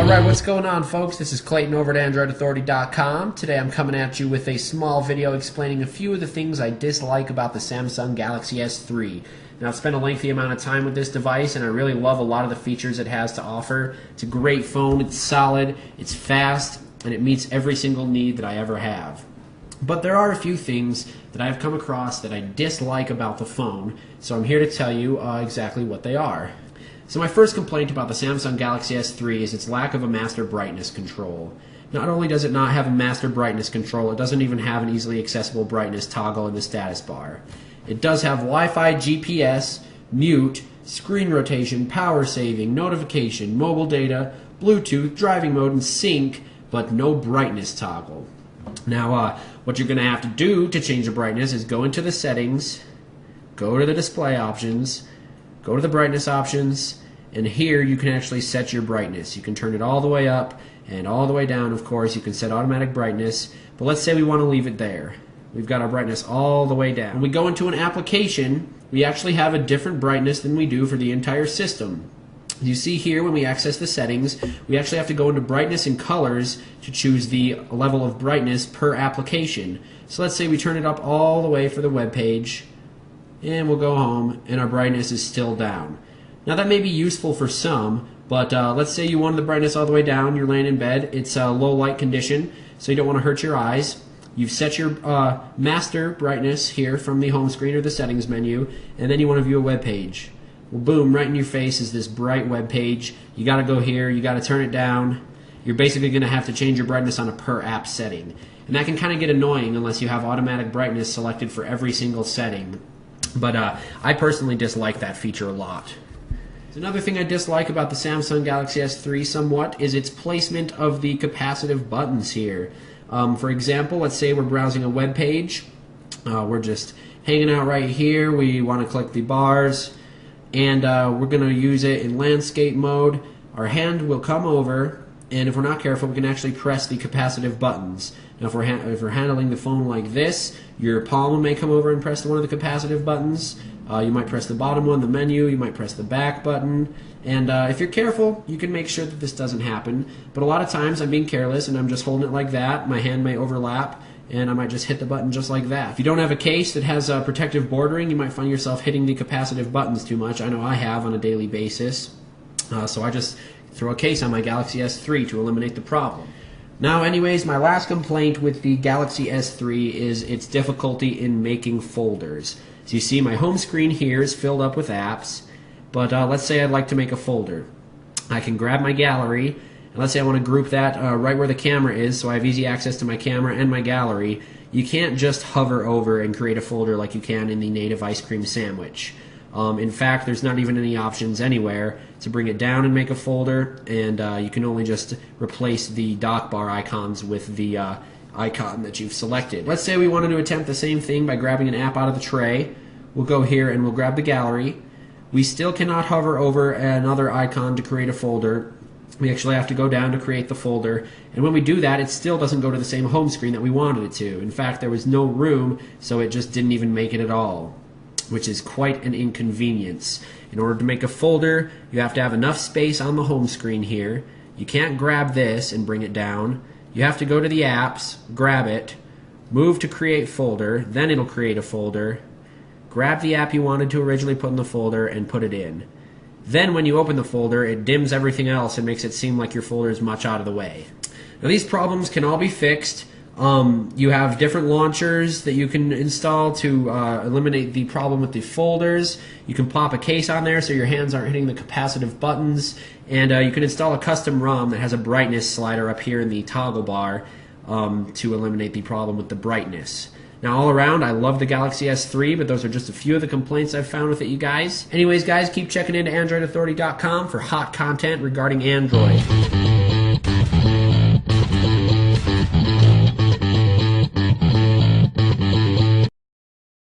Alright, what's going on, folks? This is Clayton over at AndroidAuthority.com. Today I'm coming at you with a small video explaining a few of the things I dislike about the Samsung Galaxy S3. Now, I've spent a lengthy amount of time with this device, and I really love a lot of the features it has to offer. It's a great phone, it's solid, it's fast, and it meets every single need that I ever have. But there are a few things that I've come across that I dislike about the phone, so I'm here to tell you exactly what they are. So my first complaint about the Samsung Galaxy S3 is its lack of a master brightness control. Not only does it not have a master brightness control, it doesn't even have an easily accessible brightness toggle in the status bar. It does have Wi-Fi, GPS, mute, screen rotation, power saving, notification, mobile data, Bluetooth, driving mode, and sync, but no brightness toggle. Now, what you're going to have to do to change the brightness is go into the settings, go to the display options, go to the brightness options, and here you can actually set your brightness. You can turn it all the way up and all the way down, of course. You can set automatic brightness, but let's say we want to leave it there. We've got our brightness all the way down. When we go into an application, we actually have a different brightness than we do for the entire system. You see here when we access the settings, we actually have to go into brightness and colors to choose the level of brightness per application. So let's say we turn it up all the way for the web page, and we'll go home and our brightness is still down. Now that may be useful for some, but let's say you wanted the brightness all the way down, you're laying in bed, it's a low light condition, so you don't want to hurt your eyes. You've set your master brightness here from the home screen or the settings menu, and then you want to view a web page. Well, boom, right in your face is this bright web page. You got to go here, you got to turn it down. You're basically going to have to change your brightness on a per app setting. And that can kind of get annoying unless you have automatic brightness selected for every single setting. But I personally dislike that feature a lot. Another thing I dislike about the Samsung Galaxy S3 somewhat is its placement of the capacitive buttons here. For example, let's say we're browsing a web page. We're just hanging out right here. We want to click the bars, and we're going to use it in landscape mode. Our hand will come over, and if we're not careful, we can actually press the capacitive buttons. Now, if we're handling the phone like this, your palm may come over and press one of the capacitive buttons. You might press the bottom one, the menu. You might press the back button. And if you're careful, you can make sure that this doesn't happen. But a lot of times I'm being careless and I'm just holding it like that. My hand may overlap, and I might just hit the button just like that. If you don't have a case that has protective bordering, you might find yourself hitting the capacitive buttons too much. I know I have on a daily basis. So I just throw a case on my Galaxy S3 to eliminate the problem. Now, anyways, my last complaint with the Galaxy S3 is its difficulty in making folders. So you see my home screen here is filled up with apps, but let's say I'd like to make a folder. I can grab my gallery, and let's say I want to group that right where the camera is, so I have easy access to my camera and my gallery. You can't just hover over and create a folder like you can in the native ice cream sandwich. In fact, there's not even any options anywhere to bring it down and make a folder, and you can only just replace the dock bar icons with the icon that you've selected. Let's say we wanted to attempt the same thing by grabbing an app out of the tray. We'll go here and we'll grab the gallery. We still cannot hover over another icon to create a folder. We actually have to go down to create the folder, and when we do that, it still doesn't go to the same home screen that we wanted it to. In fact, there was no room, so it just didn't even make it at all, which is quite an inconvenience. In order to make a folder, you have to have enough space on the home screen here. You can't grab this and bring it down. You have to go to the apps, grab it, move to create folder, then it'll create a folder, grab the app you wanted to originally put in the folder and put it in. Then when you open the folder, it dims everything else and makes it seem like your folder is much out of the way. Now, these problems can all be fixed. You have different launchers that you can install to eliminate the problem with the folders. You can pop a case on there so your hands aren't hitting the capacitive buttons, and you can install a custom ROM that has a brightness slider up here in the toggle bar to eliminate the problem with the brightness. Now, all around, I love the Galaxy S3, but those are just a few of the complaints I've found with it, you guys. Anyways, guys, keep checking into AndroidAuthority.com for hot content regarding Android.